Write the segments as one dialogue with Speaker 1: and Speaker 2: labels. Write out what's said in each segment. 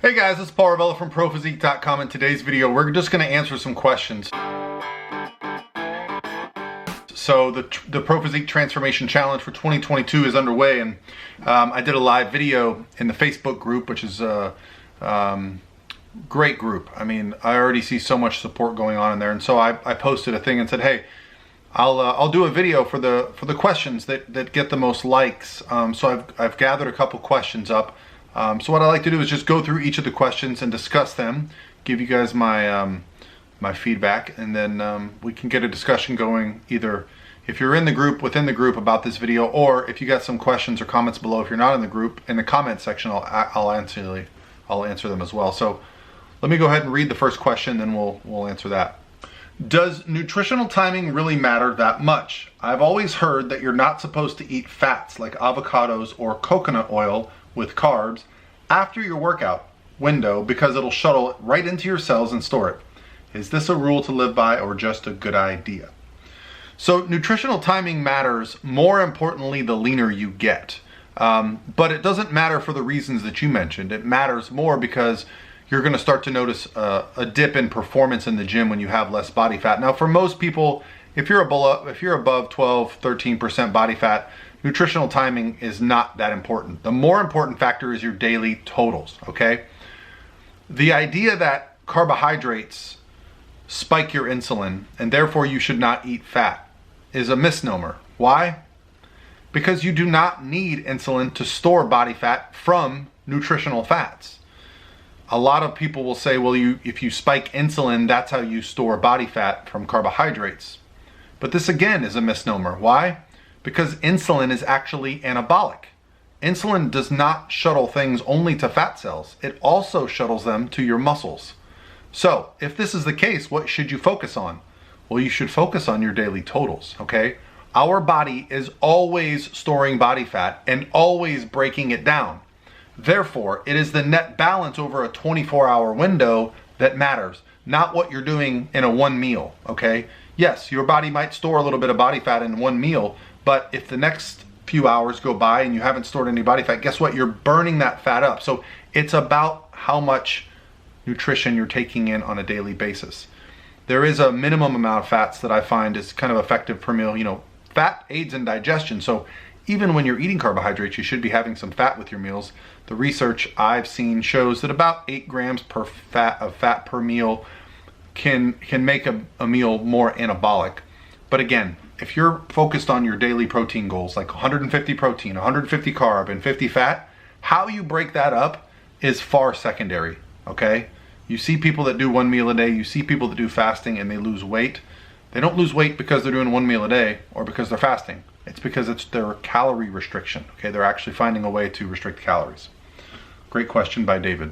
Speaker 1: Hey guys, it's Paul Ravella from ProPhysique.com. In today's video, we're just going to answer some questions. So the ProPhysique Transformation Challenge for 2022 is underway, and I did a live video in the Facebook group, which is a great group. I mean, I already see so much support going on in there, and so I posted a thing and said, hey, I'll do a video for the questions that get the most likes. So I've gathered a couple questions up. So what I like to do is just go through each of the questions and discuss them, give you guys my my feedback, and then we can get a discussion going, either if you're in the group, within the group about this video, or if you got some questions or comments below. If you're not in the group, in the comment section, I'll answer them as well. So let me go ahead and read the first question, then we'll answer that. Does nutritional timing really matter that much? I've always heard that you're not supposed to eat fats like avocados or coconut oil with carbs after your workout window because it'll shuttle it right into your cells and store it. Is this a rule to live by or just a good idea? So nutritional timing matters, more importantly, the leaner you get. But it doesn't matter for the reasons that you mentioned. It matters more because you're going to start to notice a dip in performance in the gym when you have less body fat. Now, for most people, if you're above 12, 13% body fat, nutritional timing is not that important. The more important factor is your daily totals, okay? The idea that carbohydrates spike your insulin and therefore you should not eat fat is a misnomer. Why? Because you do not need insulin to store body fat from nutritional fats. A lot of people will say, well, if you spike insulin, that's how you store body fat from carbohydrates. But this again is a misnomer. Why? Because insulin is actually anabolic. Insulin does not shuttle things only to fat cells. It also shuttles them to your muscles. So if this is the case, what should you focus on? Well, you should focus on your daily totals, okay? Our body is always storing body fat and always breaking it down. Therefore, it is the net balance over a 24-hour window that matters, not what you're doing in a one meal, okay? Yes, your body might store a little bit of body fat in one meal, but if the next few hours go by and you haven't stored any body fat, guess what? You're burning that fat up. So it's about how much nutrition you're taking in on a daily basis. There is a minimum amount of fats that I find is kind of effective per meal. You know, fat aids in digestion. So even when you're eating carbohydrates, you should be having some fat with your meals. The research I've seen shows that about 8 grams of fat per meal can make a meal more anabolic. But again, if you're focused on your daily protein goals, like 150 protein, 150 carb, and 50 fat, how you break that up is far secondary, okay? You see people that do one meal a day, you see people that do fasting and they lose weight. They don't lose weight because they're doing one meal a day or because they're fasting. It's because it's their calorie restriction, okay? They're actually finding a way to restrict calories. Great question by David.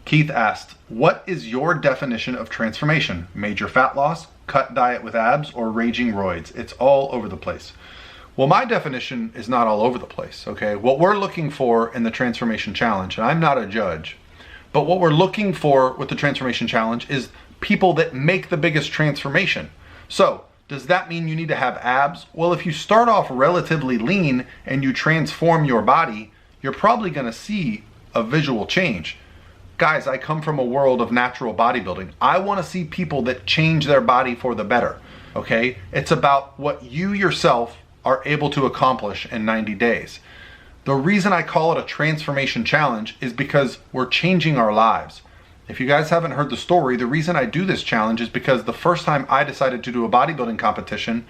Speaker 1: Keith asked, what is your definition of transformation? Major fat loss, cut diet with abs, or raging roids? It's all over the place. Well, my definition is not all over the place, okay? What we're looking for in the Transformation Challenge, and I'm not a judge, but what we're looking for with the Transformation Challenge is people that make the biggest transformation. So, does that mean you need to have abs? Well, if you start off relatively lean and you transform your body, you're probably gonna see a visual change. Guys, I come from a world of natural bodybuilding. I wanna see people that change their body for the better, okay? It's about what you yourself are able to accomplish in 90 days. The reason I call it a transformation challenge is because we're changing our lives. If you guys haven't heard the story, the reason I do this challenge is because the first time I decided to do a bodybuilding competition,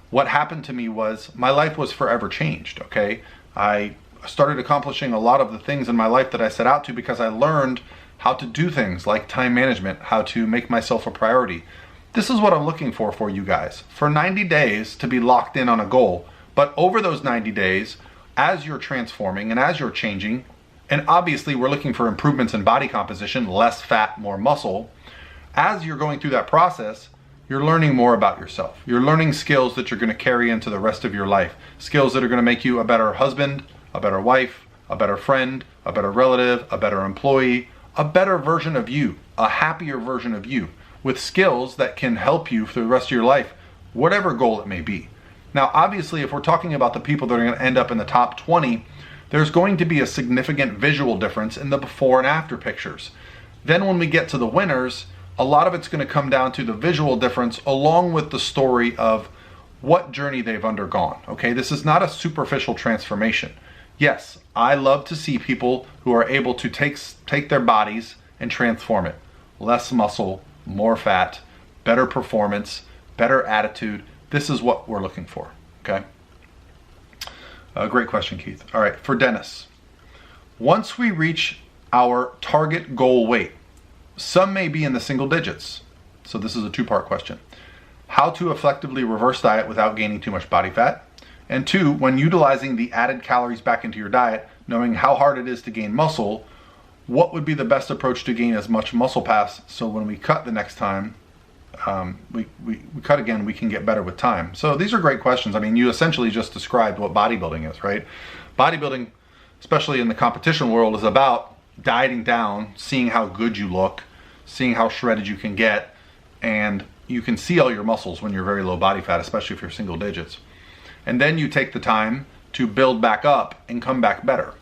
Speaker 1: what happened to me was my life was forever changed, okay? I started accomplishing a lot of the things in my life that I set out to because I learned how to do things like time management, how to make myself a priority. This is what I'm looking for you guys. For 90 days to be locked in on a goal, but over those 90 days, as you're transforming and as you're changing, and obviously we're looking for improvements in body composition, less fat, more muscle. As you're going through that process, you're learning more about yourself. You're learning skills that you're gonna carry into the rest of your life. Skills that are gonna make you a better husband, a better wife, a better friend, a better relative, a better employee, a better version of you, a happier version of you, with skills that can help you for the rest of your life, whatever goal it may be. Now, obviously, if we're talking about the people that are gonna end up in the top 20, there's going to be a significant visual difference in the before and after pictures. Then when we get to the winners, a lot of it's going to come down to the visual difference along with the story of what journey they've undergone. Okay, this is not a superficial transformation. Yes, I love to see people who are able to take their bodies and transform it. Less muscle, more fat, better performance, better attitude. This is what we're looking for, okay? Great question, Keith. All right, for Dennis. Once we reach our target goal weight, some may be in the single digits. So this is a two-part question. How to effectively reverse diet without gaining too much body fat. And two, when utilizing the added calories back into your diet, knowing how hard it is to gain muscle, what would be the best approach to gain as much muscle mass so when we cut the next time, we cut again, we can get better with time? So these are great questions. I mean, you essentially just described what bodybuilding is, right? Bodybuilding, especially in the competition world, is about dieting down, seeing how good you look, seeing how shredded you can get, and you can see all your muscles when you're very low body fat, especially if you're single digits. And then you take the time to build back up and come back better.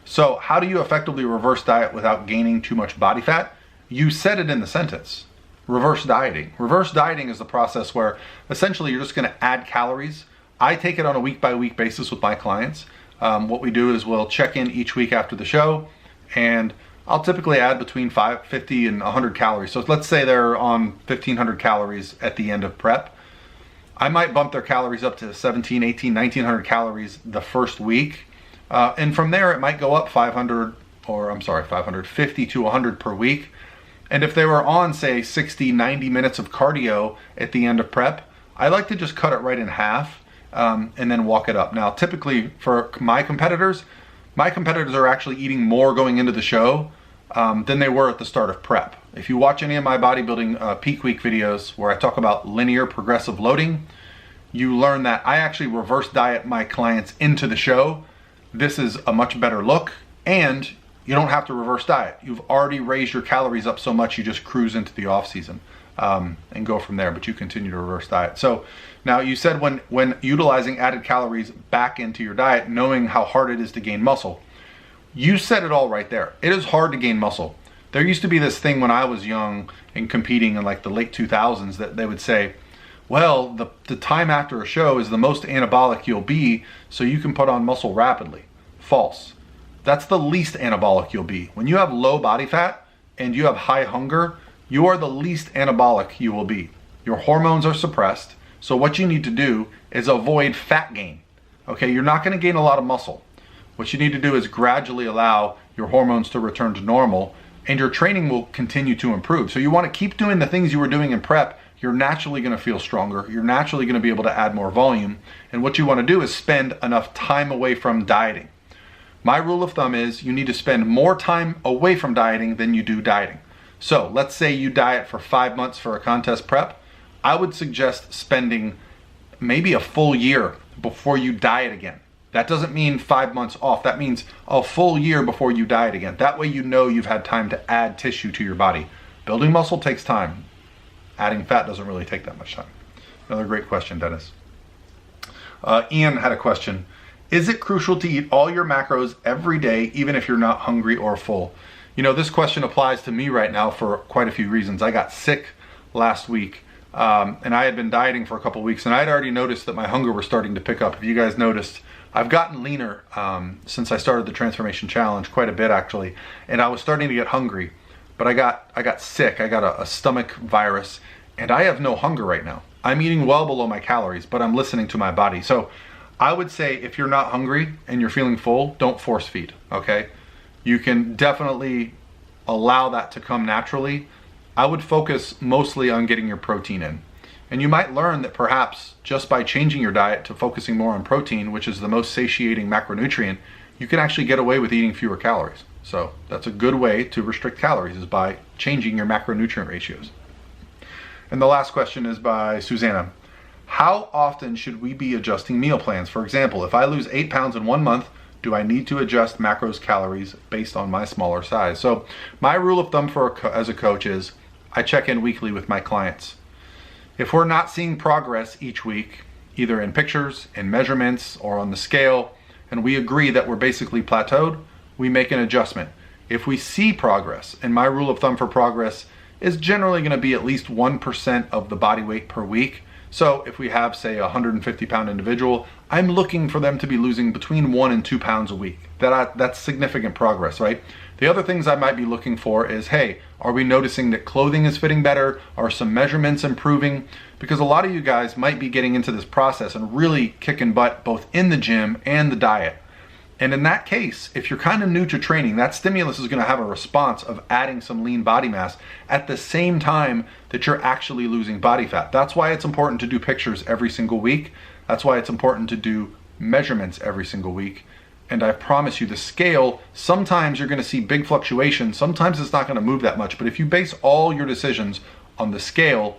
Speaker 1: So how do you effectively reverse diet without gaining too much body fat? You said it in the sentence. Reverse dieting. Reverse dieting is the process where essentially you're just going to add calories. I take it on a week-by-week basis with my clients. What we do is we'll check in each week after the show, and I'll typically add between 50 and 100 calories. So let's say they're on 1,500 calories at the end of prep. I might bump their calories up to 17, 18, 1,900 calories the first week. And from there, it might go up 550 to 100 per week. And if they were on, say, 60, 90 minutes of cardio at the end of prep, I like to just cut it right in half and then walk it up. Now, typically for my competitors are actually eating more going into the show than they were at the start of prep. If you watch any of my bodybuilding peak week videos where I talk about linear progressive loading, you learn that I actually reverse diet my clients into the show. This is a much better look, and you don't have to reverse diet. You've already raised your calories up so much, you just cruise into the off season and go from there, but you continue to reverse diet. So now you said when utilizing added calories back into your diet, knowing how hard it is to gain muscle, you said it all right there. It is hard to gain muscle. There used to be this thing when I was young and competing in like the late 2000s that they would say, well, the time after a show is the most anabolic you'll be, so you can put on muscle rapidly. False. That's the least anabolic you'll be. When you have low body fat and you have high hunger, you are the least anabolic you will be. Your hormones are suppressed, so what you need to do is avoid fat gain. Okay, you're not going to gain a lot of muscle. What you need to do is gradually allow your hormones to return to normal, and your training will continue to improve. So you want to keep doing the things you were doing in prep. You're naturally going to feel stronger. You're naturally going to be able to add more volume. And what you want to do is spend enough time away from dieting. My rule of thumb is you need to spend more time away from dieting than you do dieting. So let's say you diet for 5 months for a contest prep. I would suggest spending maybe a full year before you diet again. That doesn't mean 5 months off. That means a full year before you diet again. That way you know you've had time to add tissue to your body. Building muscle takes time. Adding fat doesn't really take that much time. Another great question, Dennis. Ian had a question. Is it crucial to eat all your macros every day, even if you're not hungry or full? You know, this question applies to me right now for quite a few reasons. I got sick last week, and I had been dieting for a couple weeks, and I had already noticed that my hunger was starting to pick up. If you guys noticed, I've gotten leaner since I started the Transformation Challenge, quite a bit actually, and I was starting to get hungry. But I got sick. I got a stomach virus, and I have no hunger right now. I'm eating well below my calories, but I'm listening to my body. So I would say if you're not hungry and you're feeling full, don't force feed, okay? You can definitely allow that to come naturally. I would focus mostly on getting your protein in. And you might learn that perhaps just by changing your diet to focusing more on protein, which is the most satiating macronutrient, you can actually get away with eating fewer calories. So that's a good way to restrict calories, is by changing your macronutrient ratios. And the last question is by Susanna. How often should we be adjusting meal plans? For example, if I lose 8 pounds in 1 month, do I need to adjust macros calories based on my smaller size? So my rule of thumb as a coach is I check in weekly with my clients. If we're not seeing progress each week, either in pictures, in measurements, or on the scale, and we agree that we're basically plateaued, we make an adjustment. If we see progress, and my rule of thumb for progress is generally going to be at least 1% of the body weight per week. So if we have, say, a 150 pound individual, I'm looking for them to be losing between 1 and 2 pounds a week. That's significant progress, right? The other things I might be looking for is, hey, are we noticing that clothing is fitting better? Are some measurements improving? Because a lot of you guys might be getting into this process and really kicking butt both in the gym and the diet. And in that case, if you're kind of new to training, that stimulus is going to have a response of adding some lean body mass at the same time that you're actually losing body fat. That's why it's important to do pictures every single week. That's why it's important to do measurements every single week. And I promise you, the scale, sometimes you're going to see big fluctuations. Sometimes it's not going to move that much. But if you base all your decisions on the scale,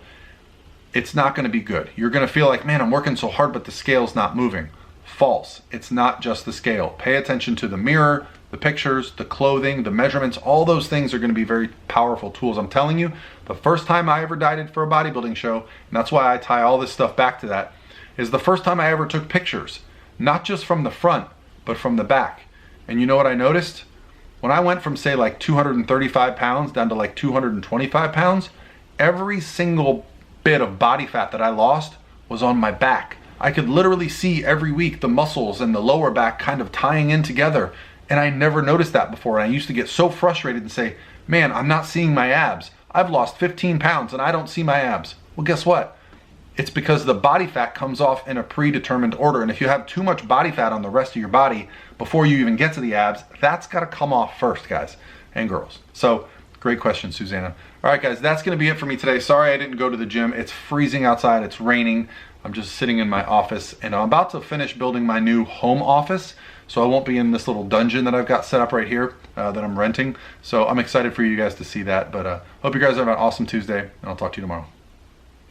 Speaker 1: it's not going to be good. You're going to feel like, man, I'm working so hard, but the scale's not moving. False. It's not just the scale. Pay attention to the mirror, the pictures, the clothing, the measurements. All those things are going to be very powerful tools. I'm telling you, the first time I ever dieted for a bodybuilding show, and that's why I tie all this stuff back to that, is the first time I ever took pictures, not just from the front, but from the back. And you know what I noticed? When I went from, say, like 235 pounds down to like 225 pounds, every single bit of body fat that I lost was on my back. I could literally see every week the muscles and the lower back kind of tying in together. And I never noticed that before. And I used to get so frustrated and say, man, I'm not seeing my abs. I've lost 15 pounds and I don't see my abs. Well, guess what? It's because the body fat comes off in a predetermined order. And if you have too much body fat on the rest of your body before you even get to the abs, that's got to come off first, guys and girls. So great question, Susanna. All right, guys, that's going to be it for me today. Sorry I didn't go to the gym. It's freezing outside. It's raining. I'm just sitting in my office, and I'm about to finish building my new home office, so I won't be in this little dungeon that I've got set up right here that I'm renting. So I'm excited for you guys to see that, but hope you guys have an awesome Tuesday, and I'll talk to you tomorrow.